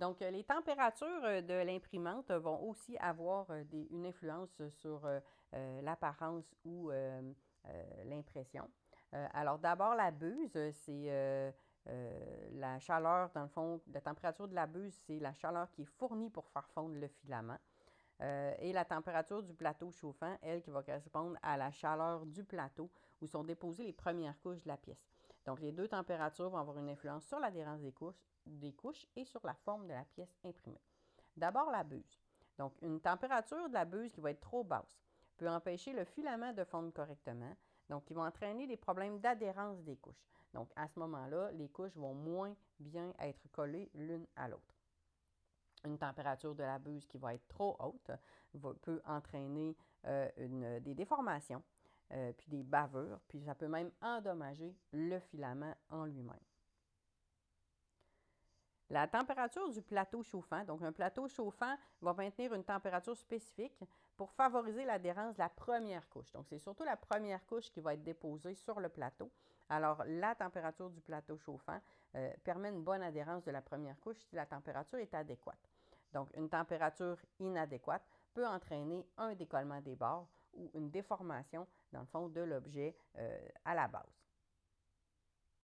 Donc, les températures de l'imprimante vont aussi avoir une influence sur l'apparence ou l'impression. Alors, d'abord, la buse, c'est la chaleur, dans le fond, la température de la buse, c'est la chaleur qui est fournie pour faire fondre le filament. Et la température du plateau chauffant, elle, qui va correspondre à la chaleur du plateau où sont déposées les premières couches de la pièce. Donc, les deux températures vont avoir une influence sur l'adhérence des couches et sur la forme de la pièce imprimée. D'abord, la buse. Donc, une température de la buse qui va être trop basse peut empêcher le filament de fondre correctement, donc qui va entraîner des problèmes d'adhérence des couches. Donc, à ce moment-là, les couches vont moins bien être collées l'une à l'autre. Une température de la buse qui va être trop haute peut entraîner des déformations, puis des bavures, puis ça peut même endommager le filament en lui-même. La température du plateau chauffant, donc un plateau chauffant va maintenir une température spécifique pour favoriser l'adhérence de la première couche. Donc, c'est surtout la première couche qui va être déposée sur le plateau. Alors, la température du plateau chauffant permet une bonne adhérence de la première couche si la température est adéquate. Donc, une température inadéquate peut entraîner un décollement des bords ou une déformation, dans le fond, de l'objet à la base.